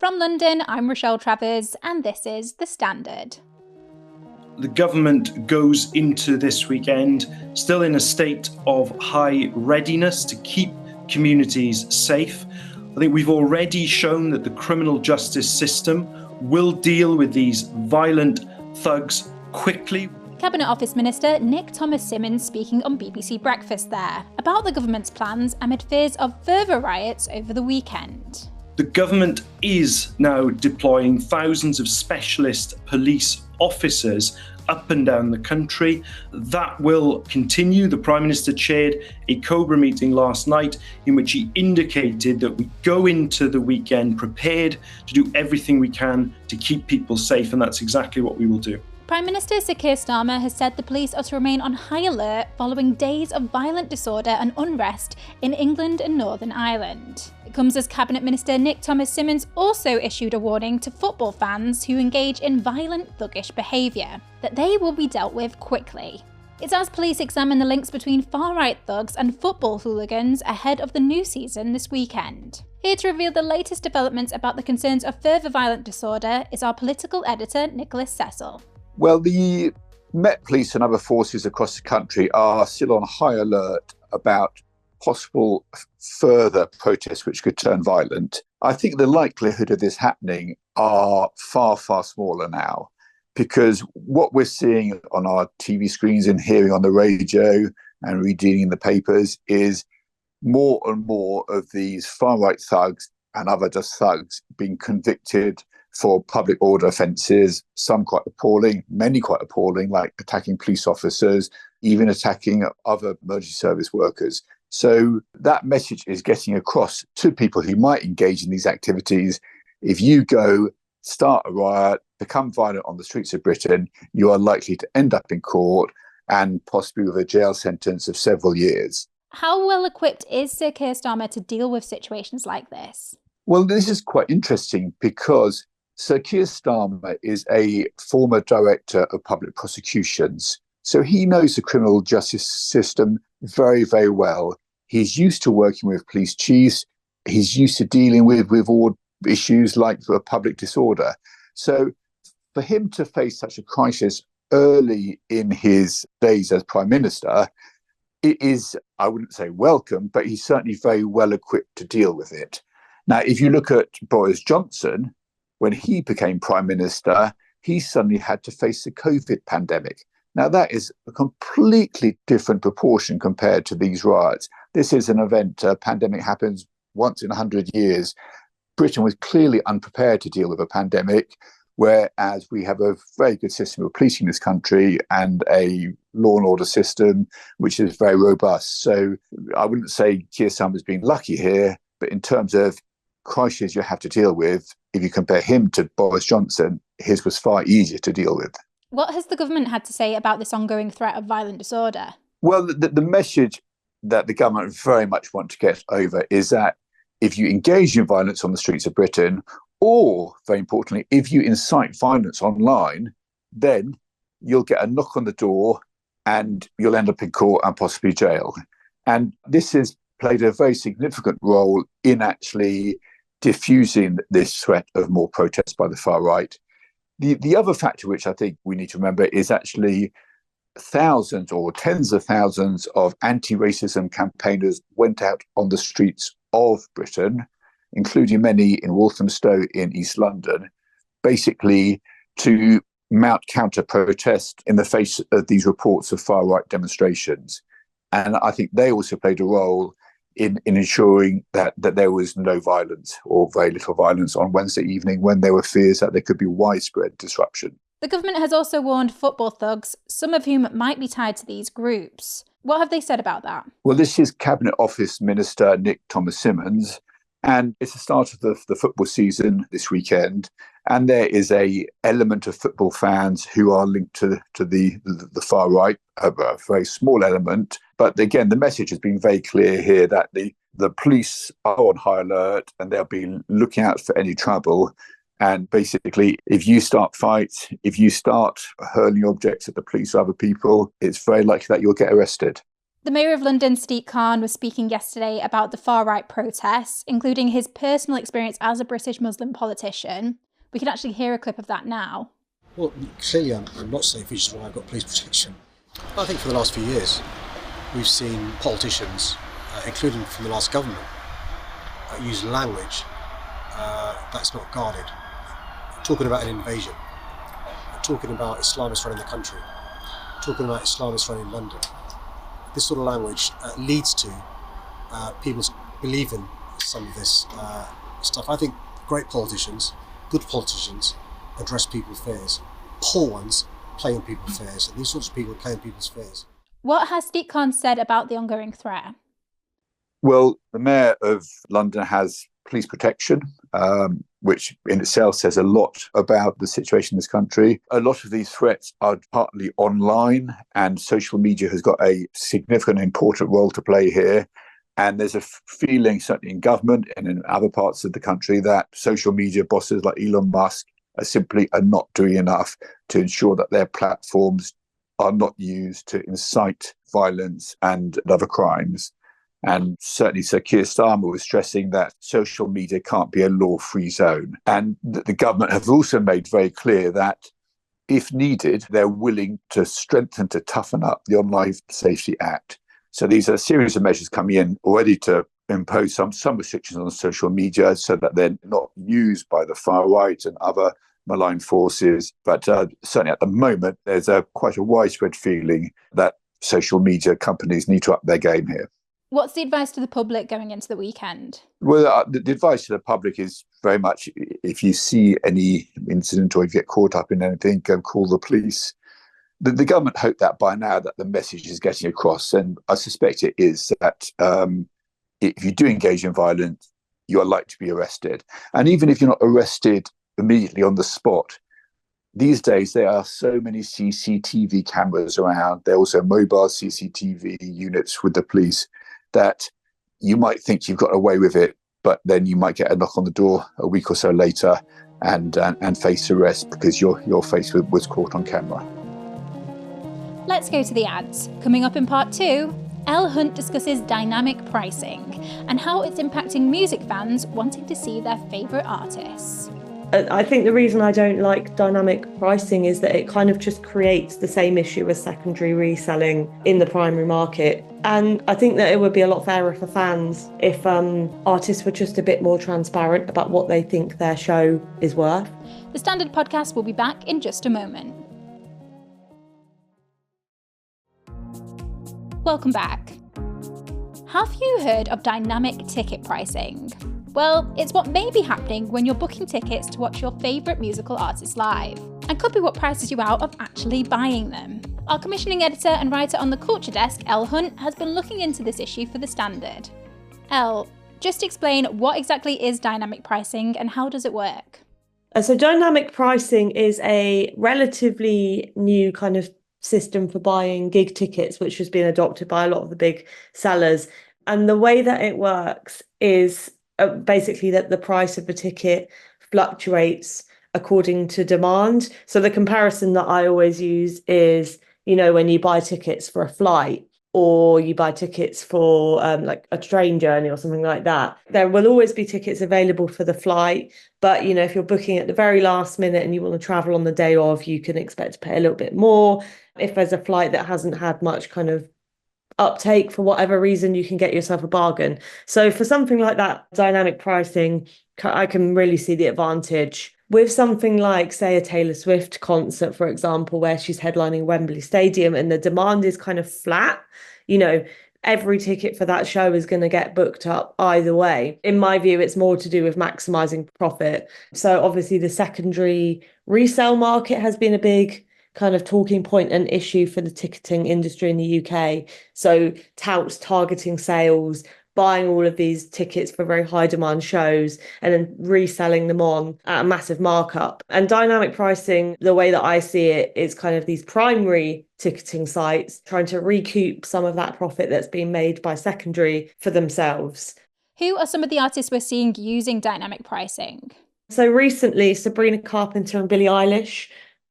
From London, I'm Rochelle Travers, and this is The Standard. The government goes into this weekend still in a state of high readiness to keep communities safe. I think we've already shown that the criminal justice system will deal with these violent thugs quickly. Cabinet Office Minister Nick Thomas-Symonds speaking on BBC Breakfast there about the government's plans amid fears of further riots over the weekend. The government is now deploying thousands of specialist police officers up and down the country. That will continue. The Prime Minister chaired a COBRA meeting last night in which he indicated that we go into the weekend prepared to do everything we can to keep people safe, and that's exactly what we will do. Prime Minister Keir Starmer has said the police are to remain on high alert following days of violent disorder and unrest in England and Northern Ireland. It comes as Cabinet Minister Nick Thomas-Symonds also issued a warning to football fans who engage in violent thuggish behaviour, that they will be dealt with quickly. It's as police examine the links between far-right thugs and football hooligans ahead of the new season this weekend. Here to reveal the latest developments about the concerns of further violent disorder is our political editor Nicholas Cecil. Well, the Met Police and other forces across the country are still on high alert about possible further protests which could turn violent. I think the likelihood of this happening are far, far smaller now, because what we're seeing on our TV screens and hearing on the radio and reading in the papers is more and more of these far-right thugs and other just thugs being convicted for public order offences, some quite appalling, many quite appalling, like attacking police officers, even attacking other emergency service workers. So that message is getting across to people who might engage in these activities. If you go, start a riot, become violent on the streets of Britain, you are likely to end up in court and possibly with a jail sentence of several years. How well equipped is Sir Keir Starmer to deal with situations like this? Well, this is quite interesting because Sir Keir Starmer is a former director of public prosecutions, so he knows the criminal justice system very, very well. He's used to working with police chiefs. He's used to dealing with all issues like public disorder. So for him to face such a crisis early in his days as Prime Minister, it is, I wouldn't say welcome, but he's certainly very well equipped to deal with it. Now, if you look at Boris Johnson, when he became Prime Minister, he suddenly had to face the COVID pandemic. Now, that is a completely different proportion compared to these riots. This is an event, a pandemic happens once in 100 years. Britain was clearly unprepared to deal with a pandemic, whereas we have a very good system of policing this country and a law and order system which is very robust. So I wouldn't say Keir Starmer's been lucky here, but in terms of crises you have to deal with, if you compare him to Boris Johnson, his was far easier to deal with. What has the government had to say about this ongoing threat of violent disorder? Well, the message that the government very much want to get over is that if you engage in violence on the streets of Britain, or, very importantly, if you incite violence online, then you'll get a knock on the door and you'll end up in court and possibly jail. And this has played a very significant role in actually diffusing this threat of more protests by the far right. The other factor which I think we need to remember is actually thousands or tens of thousands of anti-racism campaigners went out on the streets of Britain, including many in Walthamstow in East London, basically to mount counter-protest in the face of these reports of far-right demonstrations. And I think they also played a role in ensuring that there was no violence or very little violence on Wednesday evening when there were fears that there could be widespread disruption. The government has also warned football thugs, some of whom might be tied to these groups. What have they said about that? Well, this is Cabinet Office Minister Nick Thomas-Symonds, and it's the start of the football season this weekend. And there is a element of football fans who are linked to the far right, a very small element. But again, the message has been very clear here that the police are on high alert and they'll be looking out for any trouble. And basically, if you start fights, if you start hurling objects at the police or other people, it's very likely that you'll get arrested. The Mayor of London, Sadiq Khan, was speaking yesterday about the far-right protests, including his personal experience as a British Muslim politician. We can actually hear a clip of that now. Well, clearly I'm not safe, which is why I've got police protection. I think for the last few years, we've seen politicians, including from the last government, use language that's not guarded. Talking about an invasion, talking about Islamists running the country, talking about Islamists running London. This sort of language leads to people believing some of this stuff. I think great politicians, good politicians, address people's fears. Poor ones play on people's fears, and these sorts of people play on people's fears. What has Sadiq Khan said about the ongoing threat? Well, the Mayor of London has police protection, which in itself says a lot about the situation in this country. A lot of these threats are partly online, and social media has got a significant, important role to play here. And there's a feeling, certainly in government and in other parts of the country, that social media bosses like Elon Musk are not doing enough to ensure that their platforms are not used to incite violence and other crimes. And certainly Sir Keir Starmer was stressing that social media can't be a law-free zone. And the government have also made very clear that if needed, they're willing to strengthen, to toughen up the Online Safety Act. So these are a series of measures coming in already to impose some restrictions on social media so that they're not used by the far right and other malign forces. But certainly at the moment, there's quite a widespread feeling that social media companies need to up their game here. What's the advice to the public going into the weekend? Well, the advice to the public is very much, if you see any incident or if you get caught up in anything, go call the police. The government hope that by now that the message is getting across, and I suspect it is, that if you do engage in violence, you are likely to be arrested. And even if you're not arrested immediately on the spot, these days there are so many CCTV cameras around. There are also mobile CCTV units with the police that you might think you've got away with it, but then you might get a knock on the door a week or so later and face arrest because your face was caught on camera. Let's go to the ads. Coming up in part 2, Elle Hunt discusses dynamic pricing and how it's impacting music fans wanting to see their favourite artists. I think the reason I don't like dynamic pricing is that it kind of just creates the same issue as secondary reselling in the primary market. And I think that it would be a lot fairer for fans if artists were just a bit more transparent about what they think their show is worth. The Standard Podcast will be back in just a moment. Welcome back. Have you heard of dynamic ticket pricing? Well, it's what may be happening when you're booking tickets to watch your favourite musical artists live, and could be what prices you out of actually buying them. Our commissioning editor and writer on the Culture Desk, Elle Hunt, has been looking into this issue for The Standard. Elle, just explain what exactly is dynamic pricing and how does it work? So dynamic pricing is a relatively new kind of system for buying gig tickets, which has been adopted by a lot of the big sellers. And the way that it works is basically that the price of the ticket fluctuates according to demand. So the comparison that I always use is, when you buy tickets for a flight or you buy tickets for like a train journey or something like that, there will always be tickets available for the flight. But, if you're booking at the very last minute and you want to travel on the day of, you can expect to pay a little bit more. If there's a flight that hasn't had much kind of uptake for whatever reason, you can get yourself a bargain. So for something like that, dynamic pricing, I can really see the advantage. With something like, say, a Taylor Swift concert, for example, where she's headlining Wembley Stadium and the demand is kind of flat, every ticket for that show is going to get booked up either way. In my view, it's more to do with maximising profit. So obviously the secondary resale market has been a big kind of talking point and issue for the ticketing industry in the UK. So touts targeting sales, buying all of these tickets for very high demand shows and then reselling them on at a massive markup. And dynamic pricing, the way that I see it, is kind of these primary ticketing sites trying to recoup some of that profit that's been made by secondary for themselves. Who are some of the artists we're seeing using dynamic pricing? So recently, Sabrina Carpenter and Billie Eilish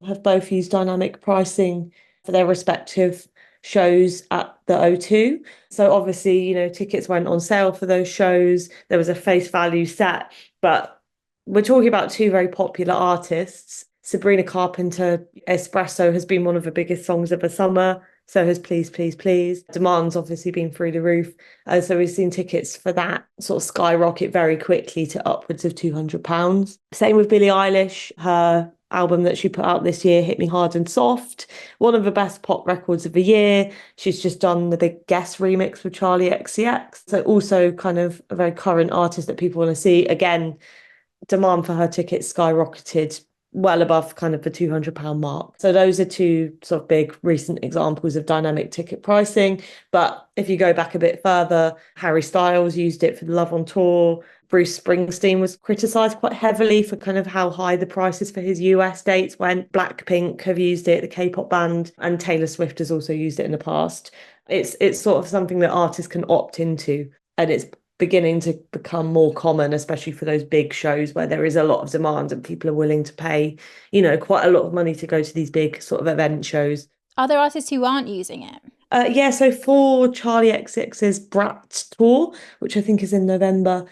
have both used dynamic pricing for their respective shows at the O2. So obviously, tickets went on sale for those shows. There was a face value set, but we're talking about two very popular artists. Sabrina Carpenter, Espresso has been one of the biggest songs of the summer. So has Please, Please, Please. Demand's obviously been through the roof. So we've seen tickets for that sort of skyrocket very quickly to upwards of £200. Same with Billie Eilish. Her album that she put out this year, Hit Me Hard and Soft, one of the best pop records of the year. She's just done the big Guess remix with Charlie XCX. So also kind of a very current artist that people want to see. Again, demand for her tickets skyrocketed well above kind of the £200 mark. So those are two sort of big recent examples of dynamic ticket pricing. But if you go back a bit further, Harry Styles used it for the Love on Tour. Bruce Springsteen was criticised quite heavily for kind of how high the prices for his US dates went. Blackpink have used it, the K-pop band, and Taylor Swift has also used it in the past. It's sort of something that artists can opt into, and it's beginning to become more common, especially for those big shows where there is a lot of demand and people are willing to pay, quite a lot of money to go to these big sort of event shows. Are there artists who aren't using it? So for Charlie XCX's Brat tour, which I think is in November,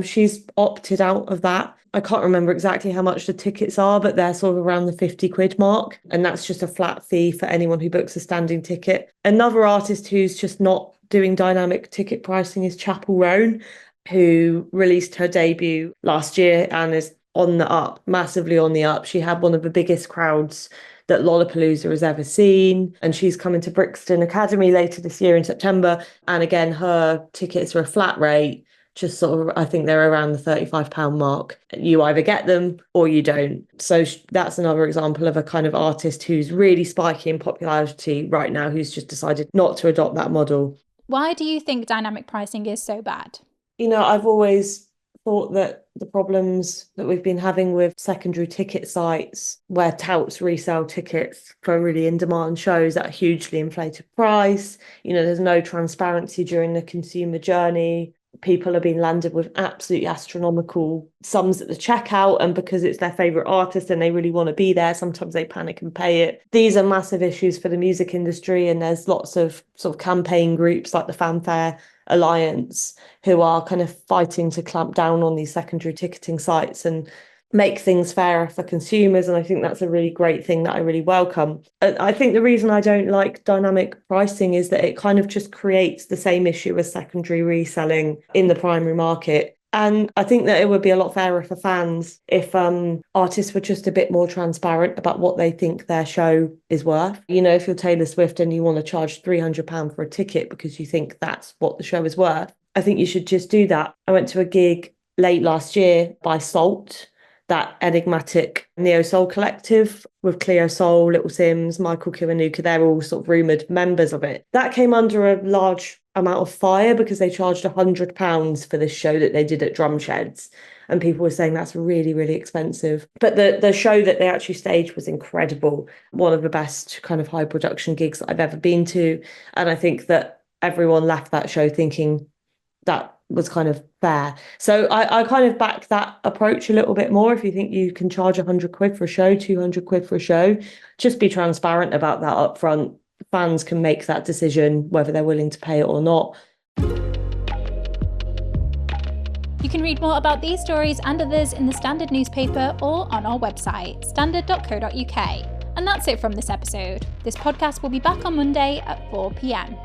she's opted out of that. I can't remember exactly how much the tickets are, but they're sort of around the £50 mark. And that's just a flat fee for anyone who books a standing ticket. Another artist who's just not doing dynamic ticket pricing is Chapel Roan, who released her debut last year and is on the up, massively on the up. She had one of the biggest crowds that Lollapalooza has ever seen, and she's coming to Brixton Academy later this year in September. And again, her tickets are a flat rate, just sort of, I think they're around the £35 mark. You either get them or you don't. So that's another example of a kind of artist who's really spiking in popularity right now, who's just decided not to adopt that model. Why do you think dynamic pricing is so bad? I've always thought that the problems that we've been having with secondary ticket sites where touts resell tickets for really in-demand shows at a hugely inflated price, there's no transparency during the consumer journey. People are being landed with absolutely astronomical sums at the checkout, and because it's their favourite artist and they really want to be there, sometimes they panic and pay it. These are massive issues for the music industry, and there's lots of sort of campaign groups like the Fanfare Alliance who are kind of fighting to clamp down on these secondary ticketing sites and make things fairer for consumers. And I think that's a really great thing that I really welcome. I think the reason I don't like dynamic pricing is that it kind of just creates the same issue as secondary reselling in the primary market. And I think that it would be a lot fairer for fans if artists were just a bit more transparent about what they think their show is worth. If you're Taylor Swift and you want to charge £300 for a ticket because you think that's what the show is worth, I think you should just do that. I went to a gig late last year by Salt, that enigmatic neo-soul collective with Cleo Soul, Little Sims, Michael Kiwanuka. They're all sort of rumoured members of it. That came under a large amount of fire because they charged £100 for this show that they did at Drumsheds. And people were saying that's really, really expensive. But the show that they actually staged was incredible. One of the best kind of high production gigs that I've ever been to. And I think that everyone left that show thinking that was kind of fair. So I kind of back that approach a little bit more. If you think you can charge £100 for a show, £200 for a show, just be transparent about that up front. Fans can make that decision whether they're willing to pay it or not. You can read more about these stories and others in the Standard newspaper or on our website, standard.co.uk. And that's it from this episode. This podcast will be back on Monday at 4 p.m.